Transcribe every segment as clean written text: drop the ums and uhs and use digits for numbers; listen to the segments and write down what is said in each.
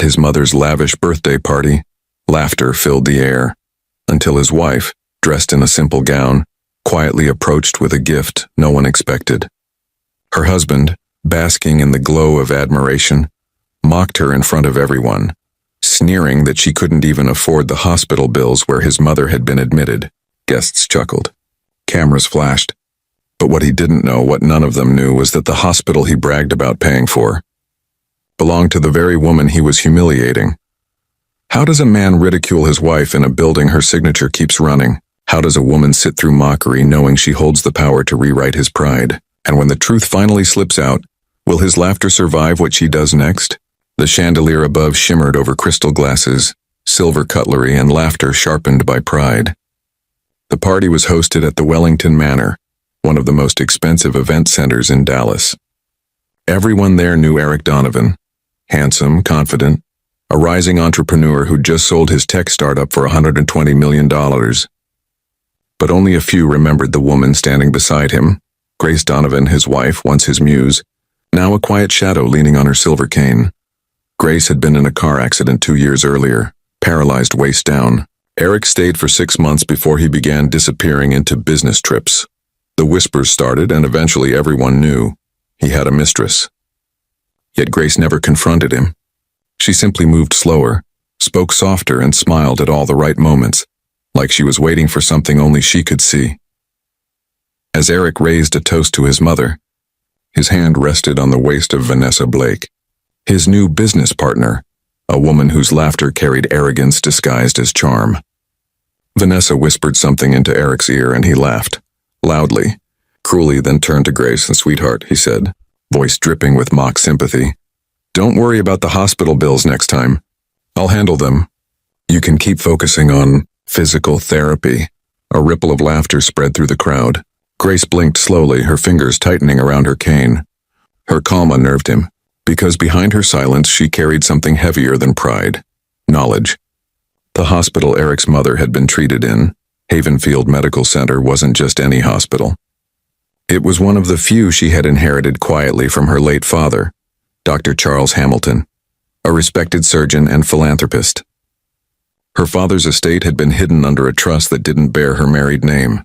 At his mother's lavish birthday party, laughter filled the air, until his wife, dressed in a simple gown, quietly approached with a gift no one expected. Her husband, basking in the glow of admiration, mocked her in front of everyone, sneering that she couldn't even afford the hospital bills where his mother had been admitted. Guests chuckled. Cameras flashed. But what he didn't know, what none of them knew, was that the hospital he bragged about paying for belonged to the very woman he was humiliating. How does a man ridicule his wife in a building her signature keeps running? How does a woman sit through mockery knowing she holds the power to rewrite his pride? And when the truth finally slips out, will his laughter survive what she does next? The chandelier above shimmered over crystal glasses, silver cutlery, and laughter sharpened by pride. The party was hosted at the Wellington Manor, one of the most expensive event centers in Dallas. Everyone there knew Eric Donovan, handsome, confident, a rising entrepreneur who'd just sold his tech startup for $120 million. But only a few remembered the woman standing beside him, Grace Donovan, his wife, once his muse, now a quiet shadow leaning on her silver cane. Grace had been in a car accident 2 years earlier, paralyzed waist down. Eric stayed for 6 months before he began disappearing into business trips. The whispers started, and eventually everyone knew he had a mistress. Yet Grace never confronted him. She simply moved slower, spoke softer, and smiled at all the right moments, like she was waiting for something only she could see. As Eric raised a toast to his mother, his hand rested on the waist of Vanessa Blake, his new business partner, a woman whose laughter carried arrogance disguised as charm. Vanessa whispered something into Eric's ear, and he laughed, loudly, cruelly, then turned to Grace. "And sweetheart," he said, voice dripping with mock sympathy, "don't worry about the hospital bills next time. I'll handle them. You can keep focusing on physical therapy." A ripple of laughter spread through the crowd. Grace blinked slowly, her fingers tightening around her cane. Her calm unnerved him, because behind her silence she carried something heavier than pride: knowledge. The hospital Eric's mother had been treated in, Havenfield Medical Center, wasn't just any hospital. It was one of the few she had inherited quietly from her late father, Dr. Charles Hamilton, a respected surgeon and philanthropist. Her father's estate had been hidden under a trust that didn't bear her married name.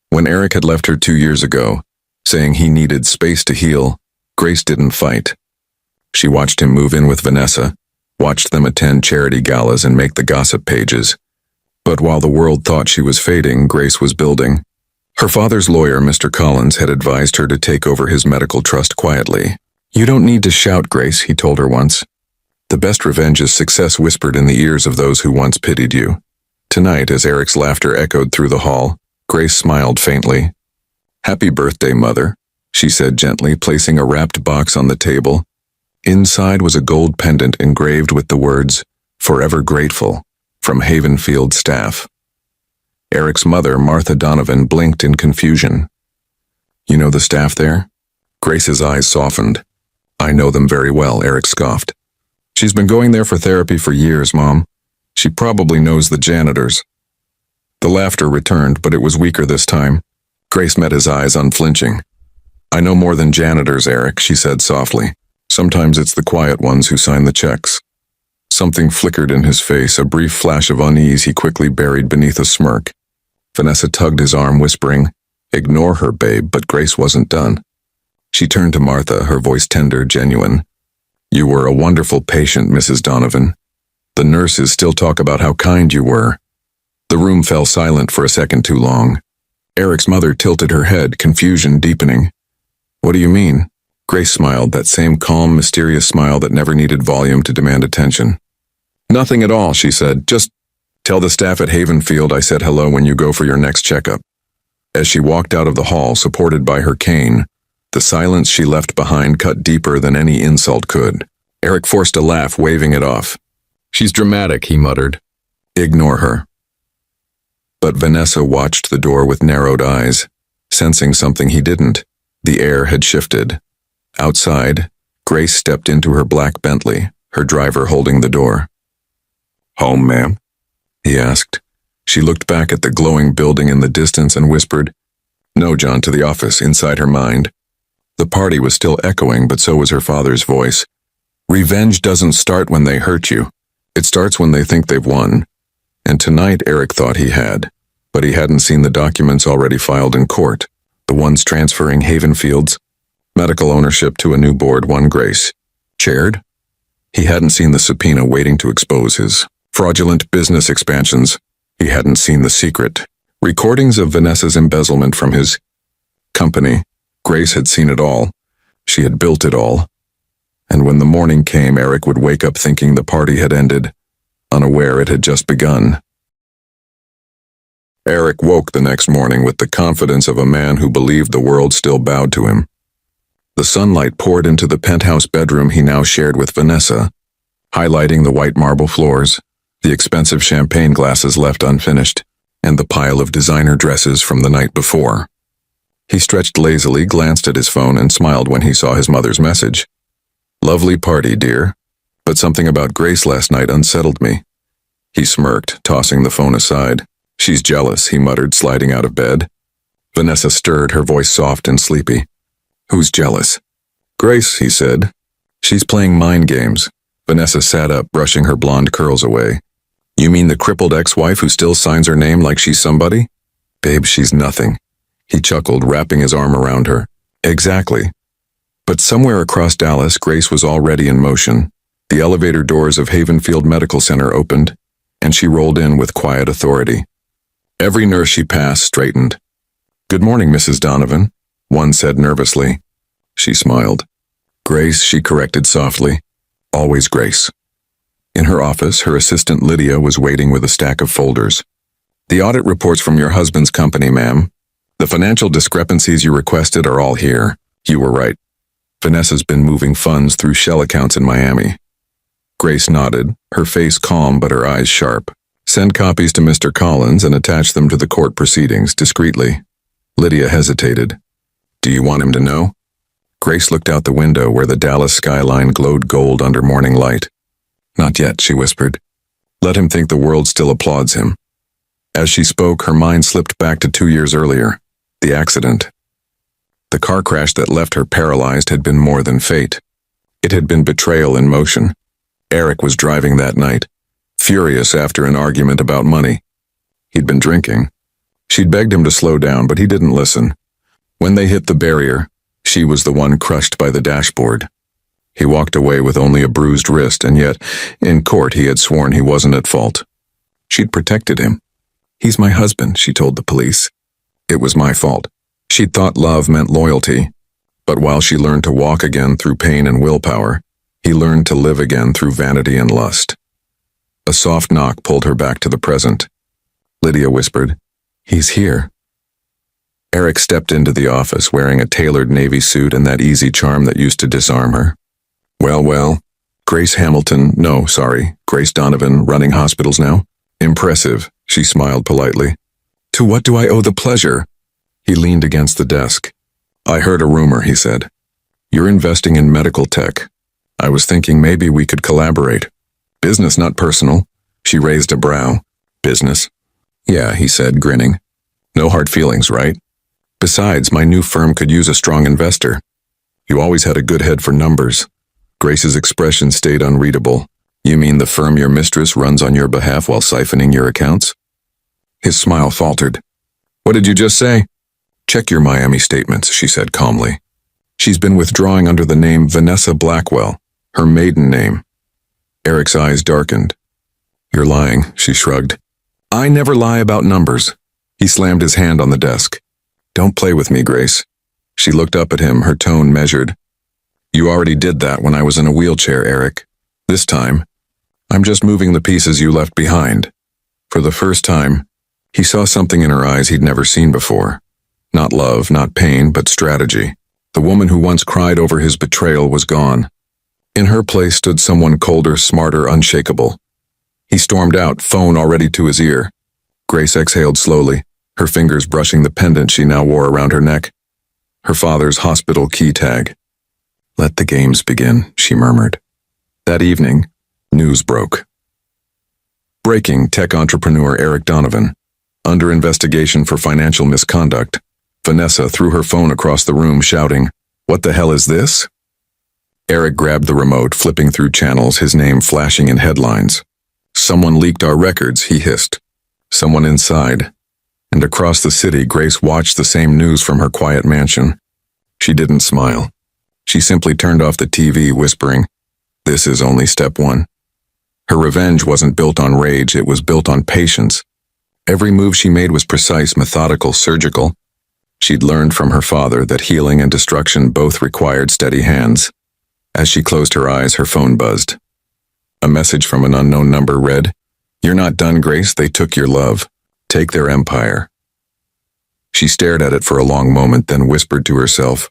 When Eric had left her 2 years ago, saying he needed space to heal, Grace didn't fight. She watched him move in with Vanessa, watched them attend charity galas and make the gossip pages. But while the world thought she was fading, Grace was building. Her father's lawyer, Mr. Collins, had advised her to take over his medical trust quietly. "You don't need to shout, Grace," he told her once. "The best revenge is success whispered in the ears of those who once pitied you." Tonight, as Eric's laughter echoed through the hall, Grace smiled faintly. "Happy birthday, Mother," she said gently, placing a wrapped box on the table. Inside was a gold pendant engraved with the words, "Forever Grateful," from Havenfield staff. Eric's mother, Martha Donovan, blinked in confusion. "You know the staff there?" Grace's eyes softened. "I know them very well," Eric scoffed. "She's been going there for therapy for years, Mom. She probably knows the janitors." The laughter returned, but it was weaker this time. Grace met his eyes, unflinching. "I know more than janitors, Eric," she said softly. "Sometimes it's the quiet ones who sign the checks." Something flickered in his face, a brief flash of unease he quickly buried beneath a smirk. Vanessa tugged his arm, whispering, "Ignore her, babe," but Grace wasn't done. She turned to Martha, her voice tender, genuine. "You were a wonderful patient, Mrs. Donovan. The nurses still talk about how kind you were." The room fell silent for a second too long. Eric's mother tilted her head, confusion deepening. "What do you mean?" Grace smiled, that same calm, mysterious smile that never needed volume to demand attention. "Nothing at all," she said. "Just tell the staff at Havenfield I said hello when you go for your next checkup." As she walked out of the hall, supported by her cane, the silence she left behind cut deeper than any insult could. Eric forced a laugh, waving it off. "She's dramatic," he muttered. "Ignore her." But Vanessa watched the door with narrowed eyes, sensing something he didn't. The air had shifted. Outside, Grace stepped into her black Bentley, her driver holding the door. "Home, ma'am?" he asked. She looked back at the glowing building in the distance and whispered, "No, John, to the office," inside her mind. The party was still echoing, but so was her father's voice. Revenge doesn't start when they hurt you. It starts when they think they've won. And tonight Eric thought he had, but he hadn't seen the documents already filed in court, the ones transferring Havenfield's medical ownership to a new board one Grace chaired. He hadn't seen the subpoena waiting to expose his fraudulent business expansions. He hadn't seen the secret recordings of Vanessa's embezzlement from his company. Grace had seen it all. She had built it all. And when the morning came, Eric would wake up thinking the party had ended, unaware it had just begun. Eric woke the next morning with the confidence of a man who believed the world still bowed to him. The sunlight poured into the penthouse bedroom he now shared with Vanessa, highlighting the white marble floors, the expensive champagne glasses left unfinished, and the pile of designer dresses from the night before. He stretched lazily, glanced at his phone, and smiled when he saw his mother's message. "Lovely party, dear, but something about Grace last night unsettled me." He smirked, tossing the phone aside. "She's jealous," he muttered, sliding out of bed. Vanessa stirred, her voice soft and sleepy. "Who's jealous?" "Grace," he said. "She's playing mind games." Vanessa sat up, brushing her blonde curls away. "You mean the crippled ex-wife who still signs her name like she's somebody?" "Babe, she's nothing." He chuckled, wrapping his arm around her. "Exactly." But somewhere across Dallas, Grace was already in motion. The elevator doors of Havenfield Medical Center opened, and she rolled in with quiet authority. Every nurse she passed straightened. "Good morning, Mrs. Donovan," one said nervously. She smiled. "Grace," she corrected softly. "Always Grace." In her office, her assistant Lydia was waiting with a stack of folders. "The audit reports from your husband's company, ma'am. The financial discrepancies you requested are all here. You were right. Vanessa's been moving funds through shell accounts in Miami." Grace nodded, her face calm but her eyes sharp. "Send copies to Mr. Collins and attach them to the court proceedings, discreetly." Lydia hesitated. "Do you want him to know?" Grace looked out the window where the Dallas skyline glowed gold under morning light. "Not yet," she whispered. "Let him think the world still applauds him." As she spoke, her mind slipped back to 2 years earlier. The accident. The car crash that left her paralyzed had been more than fate. It had been betrayal in motion. Eric was driving that night, furious after an argument about money. He'd been drinking. She'd begged him to slow down, but he didn't listen. When they hit the barrier, she was the one crushed by the dashboard. He walked away with only a bruised wrist, and yet, in court, he had sworn he wasn't at fault. She'd protected him. "He's my husband," she told the police. "It was my fault." She'd thought love meant loyalty, but while she learned to walk again through pain and willpower, he learned to live again through vanity and lust. A soft knock pulled her back to the present. Lydia whispered, "He's here." Eric stepped into the office wearing a tailored navy suit and that easy charm that used to disarm her. Well, Grace Donovan, running hospitals now? Impressive," she smiled politely. "To what do I owe the pleasure?" He leaned against the desk. "I heard a rumor," he said. "You're investing in medical tech. I was thinking maybe we could collaborate. Business, not personal." She raised a brow. "Business?" "Yeah," he said, grinning. "No hard feelings, right? Besides, my new firm could use a strong investor. You always had a good head for numbers." Grace's expression stayed unreadable. "You mean the firm your mistress runs on your behalf while siphoning your accounts?" His smile faltered. "What did you just say?" "Check your Miami statements," she said calmly. "She's been withdrawing under the name Vanessa Blackwell, her maiden name." Eric's eyes darkened. "You're lying," she shrugged. "I never lie about numbers." He slammed his hand on the desk. "Don't play with me, Grace." She looked up at him, her tone measured. "You already did that when I was in a wheelchair, Eric. This time, I'm just moving the pieces you left behind." For the first time, he saw something in her eyes he'd never seen before. Not love, not pain, but strategy. The woman who once cried over his betrayal was gone. In her place stood someone colder, smarter, unshakable. He stormed out, phone already to his ear. Grace exhaled slowly, her fingers brushing the pendant she now wore around her neck. Her father's hospital key tag. "Let the games begin," she murmured. That evening, news broke. Breaking: tech entrepreneur Eric Donovan. Under investigation for financial misconduct. Vanessa threw her phone across the room, shouting, "What the hell is this?" Eric grabbed the remote, flipping through channels, his name flashing in headlines. "Someone leaked our records," he hissed. "Someone inside." And across the city, Grace watched the same news from her quiet mansion. She didn't smile. She simply turned off the TV, whispering, "This is only step one." Her revenge wasn't built on rage, it was built on patience. Every move she made was precise, methodical, surgical. She'd learned from her father that healing and destruction both required steady hands. As she closed her eyes, her phone buzzed. A message from an unknown number read, "You're not done, Grace. They took your love. Take their empire." She stared at it for a long moment, then whispered to herself,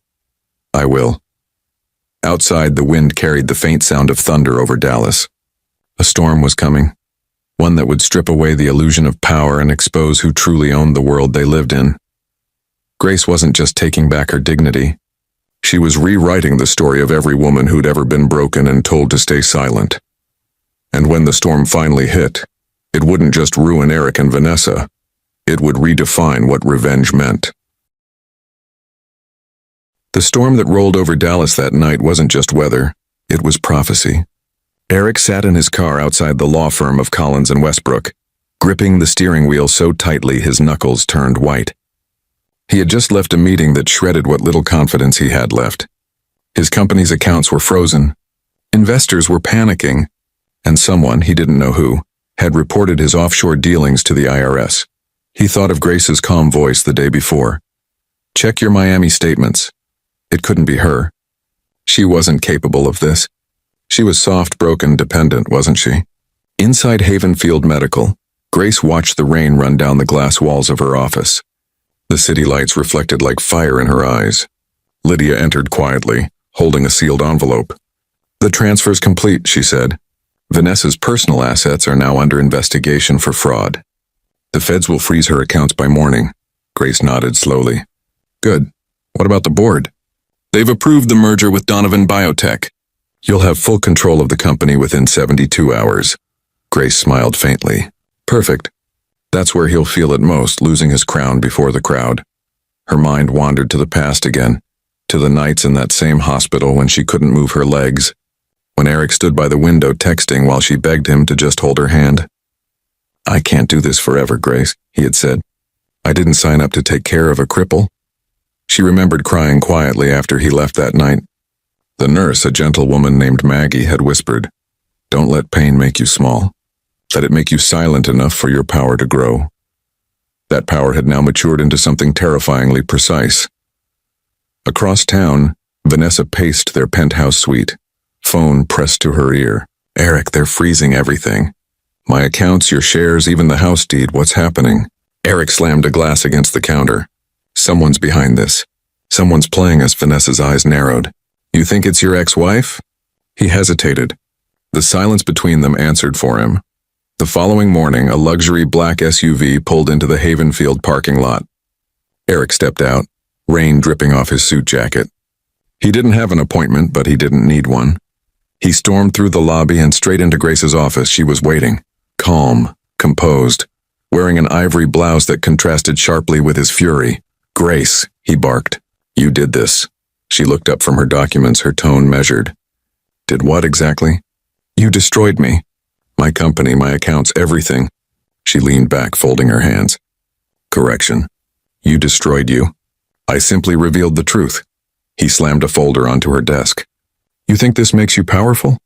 "I will." Outside, the wind carried the faint sound of thunder over Dallas. A storm was coming, one that would strip away the illusion of power and expose who truly owned the world they lived in. Grace wasn't just taking back her dignity. She was rewriting the story of every woman who'd ever been broken and told to stay silent. And when the storm finally hit, it wouldn't just ruin Eric and Vanessa. It would redefine what revenge meant. The storm that rolled over Dallas that night wasn't just weather, it was prophecy. Eric sat in his car outside the law firm of Collins and Westbrook, gripping the steering wheel so tightly his knuckles turned white. He had just left a meeting that shredded what little confidence he had left. His company's accounts were frozen. Investors were panicking, and someone, he didn't know who, had reported his offshore dealings to the IRS. He thought of Grace's calm voice the day before. "Check your Miami statements." It couldn't be her. She wasn't capable of this. She was soft, broken, dependent, wasn't she? Inside Havenfield Medical, Grace watched the rain run down the glass walls of her office. The city lights reflected like fire in her eyes. Lydia entered quietly, holding a sealed envelope. "The transfer's complete," she said. "Vanessa's personal assets are now under investigation for fraud. The feds will freeze her accounts by morning." Grace nodded slowly. "Good. What about the board?" "They've approved the merger with Donovan Biotech. You'll have full control of the company within 72 hours. Grace smiled faintly. "Perfect. That's where he'll feel it most, losing his crown before the crowd." Her mind wandered to the past again, to the nights in that same hospital when she couldn't move her legs, when Eric stood by the window texting while she begged him to just hold her hand. "I can't do this forever, Grace," he had said. "I didn't sign up to take care of a cripple." She remembered crying quietly after he left that night. The nurse, a gentle woman named Maggie, had whispered, "Don't let pain make you small. Let it make you silent enough for your power to grow." That power had now matured into something terrifyingly precise. Across town, Vanessa paced their penthouse suite, phone pressed to her ear. "Eric, they're freezing everything. My accounts, your shares, even the house deed, what's happening?" Eric slammed a glass against the counter. "Someone's behind this. Someone's playing us." Vanessa's eyes narrowed. "You think it's your ex-wife?" He hesitated. The silence between them answered for him. The following morning, a luxury black SUV pulled into the Havenfield parking lot. Eric stepped out, rain dripping off his suit jacket. He didn't have an appointment, but he didn't need one. He stormed through the lobby and straight into Grace's office. She was waiting, calm, composed, wearing an ivory blouse that contrasted sharply with his fury. "Grace," he barked. "You did this." She looked up from her documents, her tone measured. "Did what exactly?" "You destroyed me. My company, my accounts, everything." She leaned back, folding her hands. "Correction. You destroyed you. I simply revealed the truth." He slammed a folder onto her desk. "You think this makes you powerful?"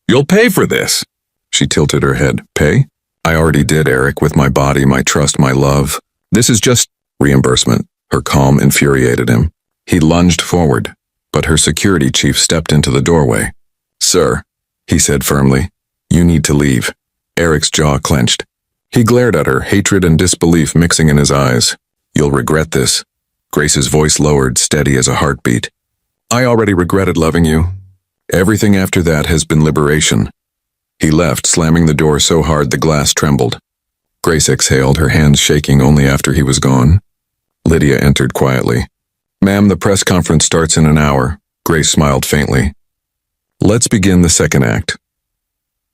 "You'll pay for this." She tilted her head. "Pay? I already did, Eric, with my body, my trust, my love. This is just reimbursement." Her calm infuriated him. He lunged forward, but her security chief stepped into the doorway. "Sir," he said firmly, "you need to leave." Eric's jaw clenched. He glared at her, hatred and disbelief mixing in his eyes. "You'll regret this." Grace's voice lowered, steady as a heartbeat. "I already regretted loving you. Everything after that has been liberation." He left, slamming the door so hard the glass trembled. Grace exhaled, her hands shaking only after he was gone. Lydia entered quietly. "Ma'am, the press conference starts in an hour." Grace smiled faintly. "Let's begin the second act."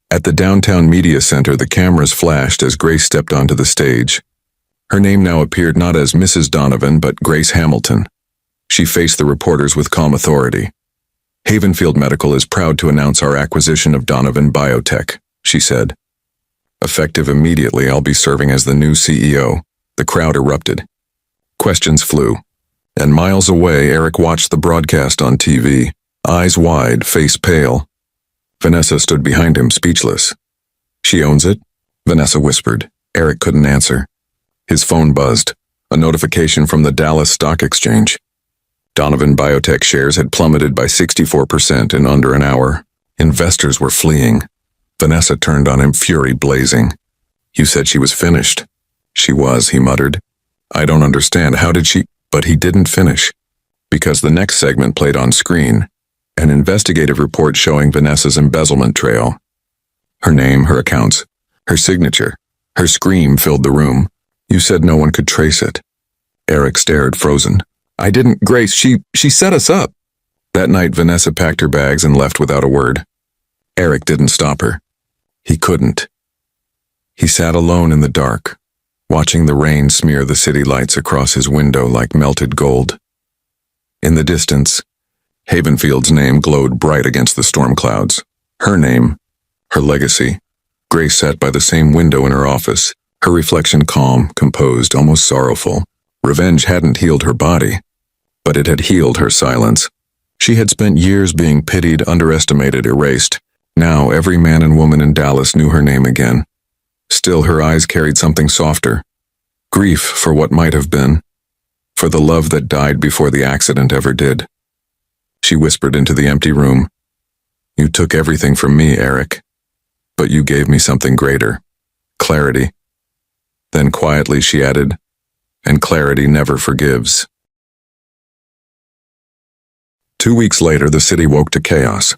At the downtown media center, the cameras flashed as Grace stepped onto the stage. Her name now appeared not as Mrs. Donovan, but Grace Hamilton. She faced the reporters with calm authority. Havenfield Medical is proud to announce our acquisition of Donovan Biotech, she said. Effective immediately, I'll be serving as the new CEO. The crowd erupted. Questions flew. And miles away, Eric watched the broadcast on TV, eyes wide, face pale. Vanessa stood behind him, speechless. She owns it? Vanessa whispered. Eric couldn't answer. His phone buzzed. A notification from the Dallas Stock Exchange. Donovan Biotech shares had plummeted by 64% in under an hour. Investors were fleeing. Vanessa turned on him, fury blazing. You said she was finished. She was, he muttered. I don't understand. How did she? But he didn't finish. Because the next segment played on screen. An investigative report showing Vanessa's embezzlement trail. Her name, her accounts, her signature. Her scream filled the room. You said no one could trace it. Eric stared, frozen. I didn't, Grace, she set us up. That night, Vanessa packed her bags and left without a word. Eric didn't stop her. He couldn't. He sat alone in the dark, watching the rain smear the city lights across his window like melted gold. In the distance, Havenfield's name glowed bright against the storm clouds. Her name, her legacy. Grace sat by the same window in her office, her reflection calm, composed, almost sorrowful. Revenge hadn't healed her body, but it had healed her silence. She had spent years being pitied, underestimated, erased. Now every man and woman in Dallas knew her name again. Still, her eyes carried something softer. Grief for what might have been. For the love that died before the accident ever did. She whispered into the empty room. You took everything from me, Eric. But you gave me something greater. Clarity. Then quietly she added, and clarity never forgives. 2 weeks later, the city woke to chaos.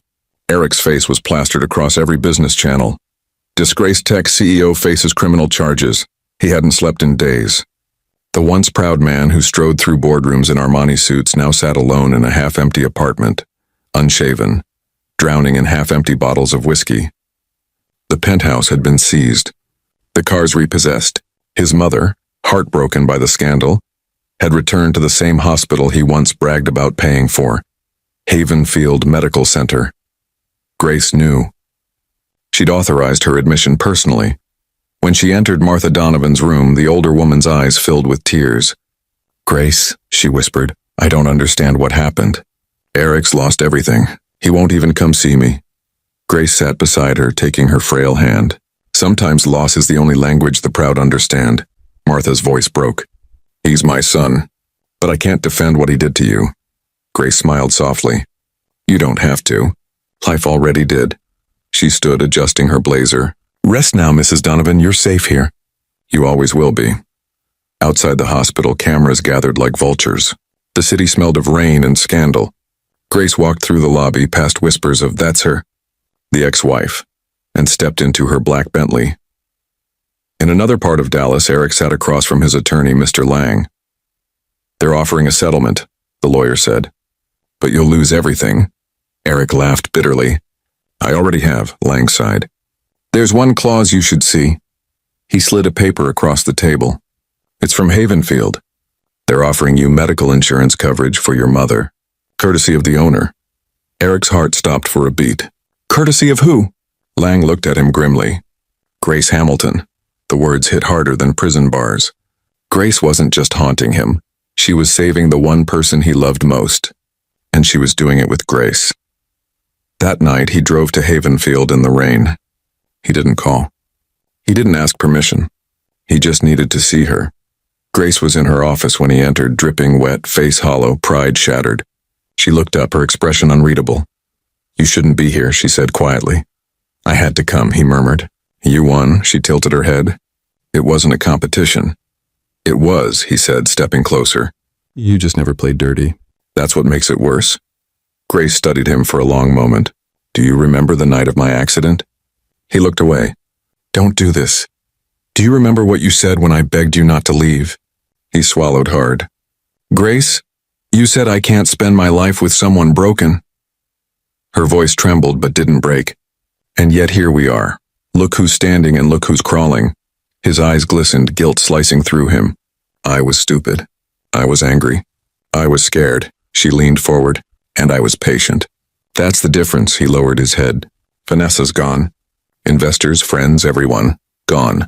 Eric's face was plastered across every business channel. Disgraced tech CEO faces criminal charges. He hadn't slept in days. The once proud man who strode through boardrooms in Armani suits now sat alone in a half-empty apartment, unshaven, drowning in half-empty bottles of whiskey. The penthouse had been seized. The cars repossessed. His mother, heartbroken by the scandal, had returned to the same hospital he once bragged about paying for, Havenfield Medical Center. Grace knew. She'd authorized her admission personally. When she entered Martha Donovan's room, the older woman's eyes filled with tears. Grace, she whispered, I don't understand what happened. Eric's lost everything. He won't even come see me. Grace sat beside her, taking her frail hand. Sometimes loss is the only language the proud understand. Martha's voice broke. He's my son, but I can't defend what he did to you. Grace smiled softly. You don't have to. Life already did. She stood, adjusting her blazer. Rest now, Mrs. Donovan, you're safe here. You always will be. Outside the hospital, cameras gathered like vultures. The city smelled of rain and scandal. Grace walked through the lobby, past whispers of that's her, the ex-wife, and stepped into her black Bentley. In another part of Dallas, Eric sat across from his attorney, Mr. Lang. They're offering a settlement, the lawyer said. But you'll lose everything. Eric laughed bitterly. I already have, Lang sighed. There's one clause you should see. He slid a paper across the table. It's from Havenfield. They're offering you medical insurance coverage for your mother, courtesy of the owner. Eric's heart stopped for a beat. Courtesy of who? Lang looked at him grimly. Grace Hamilton. The words hit harder than prison bars. Grace wasn't just haunting him. She was saving the one person he loved most. And she was doing it with grace. That night, he drove to Havenfield in the rain. He didn't call. He didn't ask permission. He just needed to see her. Grace was in her office when he entered, dripping wet, face hollow, pride shattered. She looked up, her expression unreadable. You shouldn't be here, she said quietly. I had to come, he murmured. You won, she tilted her head. It wasn't a competition. It was, he said, stepping closer. You just never played dirty. That's what makes it worse. Grace studied him for a long moment. Do you remember the night of my accident? He looked away. Don't do this. Do you remember what you said when I begged you not to leave? He swallowed hard. Grace, you said I can't spend my life with someone broken. Her voice trembled but didn't break. And yet here we are. Look who's standing and look who's crawling. His eyes glistened, guilt slicing through him. I was stupid. I was angry. I was scared. She leaned forward. And I was patient. That's the difference, he lowered his head. Vanessa's gone. Investors, friends, everyone. Gone.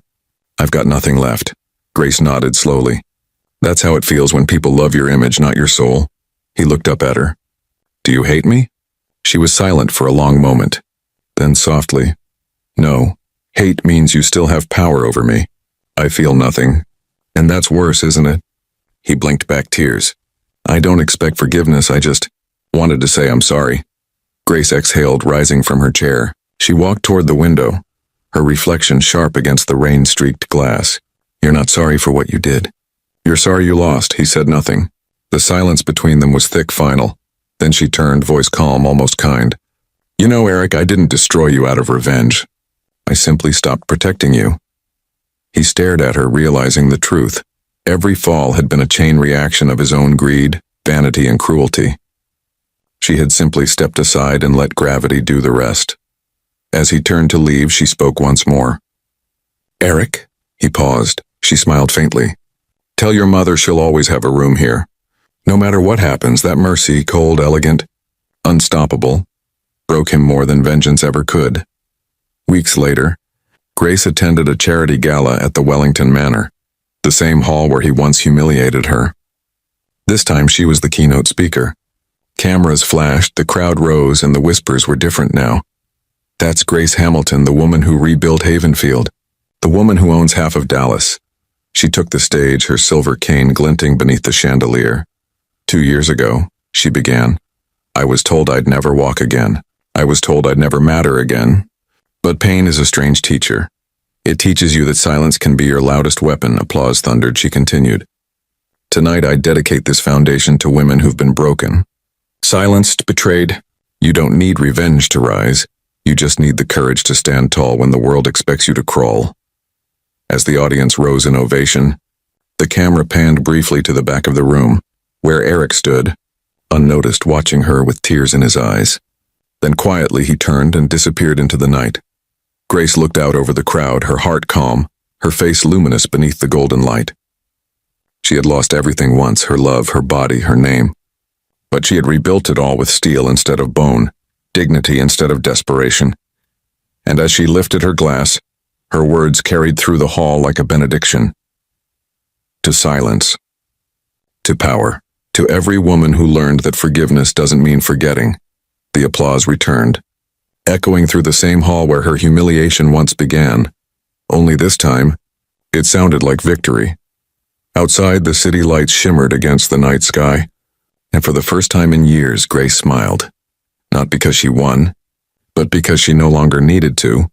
I've got nothing left. Grace nodded slowly. That's how it feels when people love your image, not your soul. He looked up at her. Do you hate me? She was silent for a long moment. Then softly, no, hate means you still have power over me. I feel nothing. And that's worse, isn't it? He blinked back tears. I don't expect forgiveness, I just wanted to say I'm sorry. Grace exhaled, rising from her chair. She walked toward the window, her reflection sharp against the rain-streaked glass. You're not sorry for what you did. You're sorry you lost, he said nothing. The silence between them was thick, final. Then she turned, voice calm, almost kind. You know, Eric, I didn't destroy you out of revenge. I simply stopped protecting you. He stared at her, realizing the truth. Every fall had been a chain reaction of his own greed, vanity, and cruelty. She had simply stepped aside and let gravity do the rest. As he turned to leave, she spoke once more. Eric? He paused. She smiled faintly. Tell your mother she'll always have a room here. No matter what happens, that mercy, cold, elegant, unstoppable, broke him more than vengeance ever could. Weeks later, Grace attended a charity gala at the Wellington Manor, the same hall where he once humiliated her. This time she was the keynote speaker. Cameras flashed, the crowd rose, and the whispers were different now. That's Grace Hamilton, the woman who rebuilt Havenfield, the woman who owns half of Dallas. She took the stage, her silver cane glinting beneath the chandelier. 2 years ago, she began. I was told I'd never walk again. I was told I'd never matter again. But pain is a strange teacher. It teaches you that silence can be your loudest weapon, applause thundered, she continued. Tonight I dedicate this foundation to women who've been broken. Silenced, betrayed. You don't need revenge to rise. You just need the courage to stand tall when the world expects you to crawl. As the audience rose in ovation, the camera panned briefly to the back of the room, where Eric stood, unnoticed, watching her with tears in his eyes. Then quietly he turned and disappeared into the night. Grace looked out over the crowd, her heart calm, her face luminous beneath the golden light. She had lost everything once, her love, her body, her name. But she had rebuilt it all with steel instead of bone, dignity instead of desperation. And as she lifted her glass, her words carried through the hall like a benediction. To silence. To power. To every woman who learned that forgiveness doesn't mean forgetting. The applause returned, echoing through the same hall where her humiliation once began. Only this time, it sounded like victory. Outside, the city lights shimmered against the night sky, and for the first time in years, Grace smiled. Not because she won, but because she no longer needed to.